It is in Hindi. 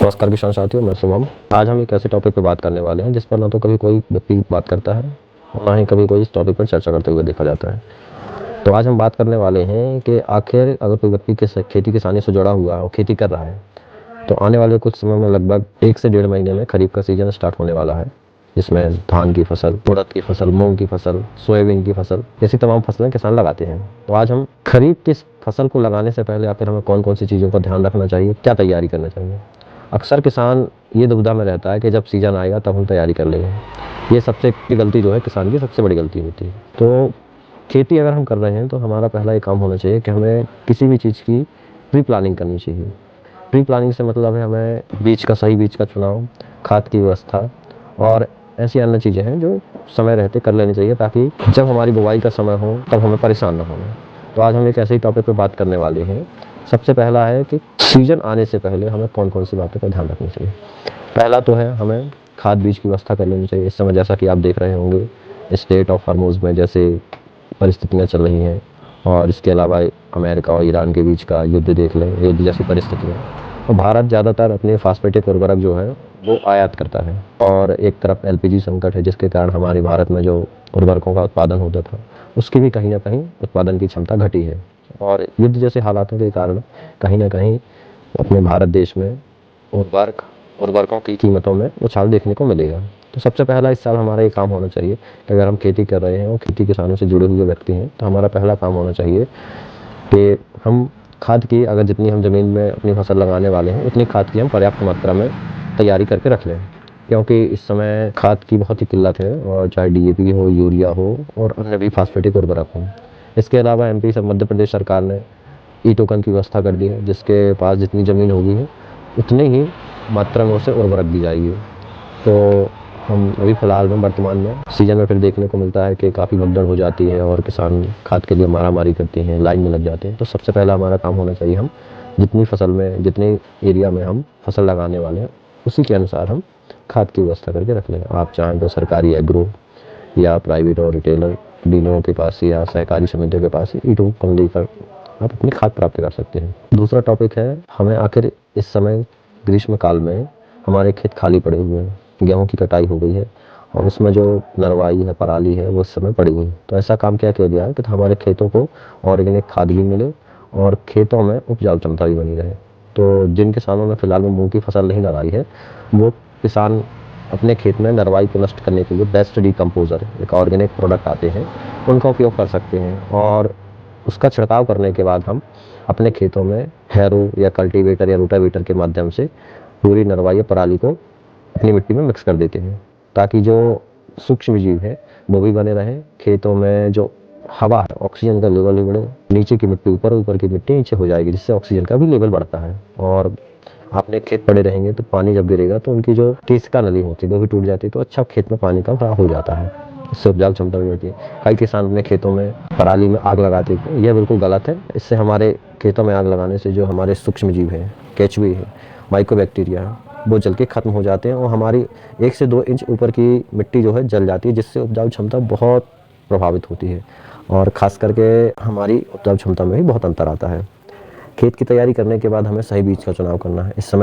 नमस्कार किसान साथियों, मैं शुभम। आज हम एक ऐसे टॉपिक पर बात करने वाले हैं जिस पर ना तो कभी कोई व्यक्ति बात करता है और ना ही कभी कोई इस टॉपिक पर चर्चा करते हुए देखा जाता है। तो आज हम बात करने वाले हैं कि आखिर अगर कोई व्यक्ति के खेती किसानी से जुड़ा हुआ है और खेती कर रहा है तो आने वाले कुछ समय में लगभग 1 से 1.5 महीने में खरीफ का सीजन स्टार्ट होने वाला है, जिसमें धान की फसल, उड़द की फसल, मूंग की फसल, सोयाबीन की फसल जैसी तमाम फसलें किसान लगाते हैं। तो आज हम खरीफ की फसल को लगाने से पहले आखिर हमें कौन कौन सी चीज़ों का ध्यान रखना चाहिए, क्या तैयारी करना चाहिए। अक्सर किसान ये दुविधा में रहता है कि जब सीजन आएगा तब हम तैयारी कर लेंगे। ये सबसे बड़ी गलती जो है किसान की सबसे बड़ी गलती होती है। तो खेती अगर हम कर रहे हैं तो हमारा पहला ये काम होना चाहिए कि हमें किसी भी चीज़ की प्री प्लानिंग करनी चाहिए। प्री प्लानिंग से मतलब है हमें सही बीज का चुनाव, खाद की व्यवस्था और ऐसी अन्य चीज़ें हैं जो समय रहते कर लेनी चाहिए, ताकि जब हमारी बुवाई का समय हो तब हमें परेशान ना होना। तो आज हम एक ऐसे ही टॉपिक पे बात करने वाले हैं। सबसे पहला है कि सीजन आने से पहले हमें कौन कौन सी बातों का ध्यान रखना चाहिए। पहला तो है हमें खाद बीज की व्यवस्था कर लेनी चाहिए। इस समय जैसा कि आप देख रहे होंगे स्टेट ऑफ हॉर्मोज में जैसे परिस्थितियाँ चल रही हैं, और इसके अलावा अमेरिका और ईरान के बीच का युद्ध देख लें, युद्ध जैसी परिस्थितियाँ। और भारत ज़्यादातर अपने फास्फेटिक उर्वरक जो है वो आयात करता है, और एक तरफ एलपीजी संकट है जिसके कारण हमारे भारत में जो उर्वरकों का उत्पादन होता था उसकी भी कहीं ना कहीं उत्पादन की क्षमता घटी है। और युद्ध जैसे हालातों के कारण कहीं ना कहीं अपने भारत देश में उर्वरकों की कीमतों में उछाल देखने को मिलेगा। तो सबसे पहला इस साल हमारा ये काम होना चाहिए कि अगर हम खेती कर रहे हैं और खेती किसानों से जुड़े हुए व्यक्ति हैं तो हमारा पहला काम होना चाहिए कि हम खाद की, अगर जितनी हम ज़मीन में अपनी फसल लगाने वाले हैं उतनी खाद की हम पर्याप्त मात्रा में तैयारी करके रख लें, क्योंकि इस समय खाद की बहुत ही किल्लत है, और चाहे डीएपी हो, यूरिया हो और अन्य भी फास्फेटिक उर्वरक हो। इसके अलावा एमपी से मध्य प्रदेश सरकार ने ई टोकन की व्यवस्था कर दी है, जिसके पास जितनी ज़मीन होगी है उतनी ही मात्रा में उसे उर्वरक दी जाएगी। तो हम अभी फ़िलहाल में वर्तमान में सीजन में फिर देखने को मिलता है कि काफ़ी भगदड़ हो जाती है और किसान खाद के लिए मारामारी करते हैं, लाइन में लग जाते हैं। तो सबसे पहला हमारा काम होना चाहिए हम जितनी फसल में, जितने एरिया में हम फसल लगाने वाले हैं उसी के अनुसार हम खाद की व्यवस्था करके रख लें। आप चाहें तो सरकारी एग्रो या प्राइवेट और रिटेलर डीलरों के पास या सहकारी समितियों के पास ई टोकन लेकर आप अपनी खाद प्राप्त कर सकते हैं। दूसरा टॉपिक है, हमें आखिर इस समय ग्रीष्म काल में हमारे खेत खाली पड़े हुए हैं, गेहूं की कटाई हो गई है और उसमें जो नरवाई है, पराली है, वो इस समय पड़ी हुई है। तो ऐसा काम क्या किया गया है कि हमारे खेतों को ऑर्गेनिक खाद भी मिले और खेतों में उपजाऊ क्षमता भी बनी रहे। तो जिन किसानों ने फिलहाल में मूंग की फसल नहीं लगाई है वो किसान अपने खेत में नरवाई को नष्ट करने के लिए बेस्ट डिकम्पोजर, एक ऑर्गेनिक प्रोडक्ट आते हैं, उनका उपयोग कर सकते हैं। और उसका छिड़काव करने के बाद हम अपने खेतों में हैरो या कल्टीवेटर या रोटावेटर के माध्यम से पूरी नरवाई या पराली को अपनी मिट्टी में मिक्स कर देते हैं, ताकि जो सूक्ष्म जीव है वो भी बने रहें। खेतों में जो हवा है, ऑक्सीजन का लेवल भी बढ़े। नीचे की मिट्टी ऊपर, ऊपर की मिट्टी नीचे हो जाएगी, जिससे ऑक्सीजन का भी लेवल बढ़ता है। और अपने खेत पड़े रहेंगे तो पानी जब गिरेगा तो उनकी जो टीसका नली होती है वो भी टूट जाती है, तो अच्छा खेत में पानी का भराव हो जाता है, इससे उपजाऊ क्षमता भी बढ़ती है। कई किसान अपने खेतों में पराली में आग लगाते हैं, यह बिल्कुल गलत है। इससे हमारे खेतों में आग लगाने से जो हमारे सूक्ष्म जीव हैं, केचुए हैं, माइक्रोबैक्टीरिया है, वो जल के ख़त्म हो जाते हैं और हमारी 1 से 2 इंच ऊपर की मिट्टी जो है जल जाती है, जिससे उपजाऊ क्षमता बहुत प्रभावित होती है और ख़ास करके हमारी उपजाऊ क्षमता में भी बहुत अंतर आता है। खेत की तैयारी करने के बाद हमें सही बीज का चुनाव करना है। इस समय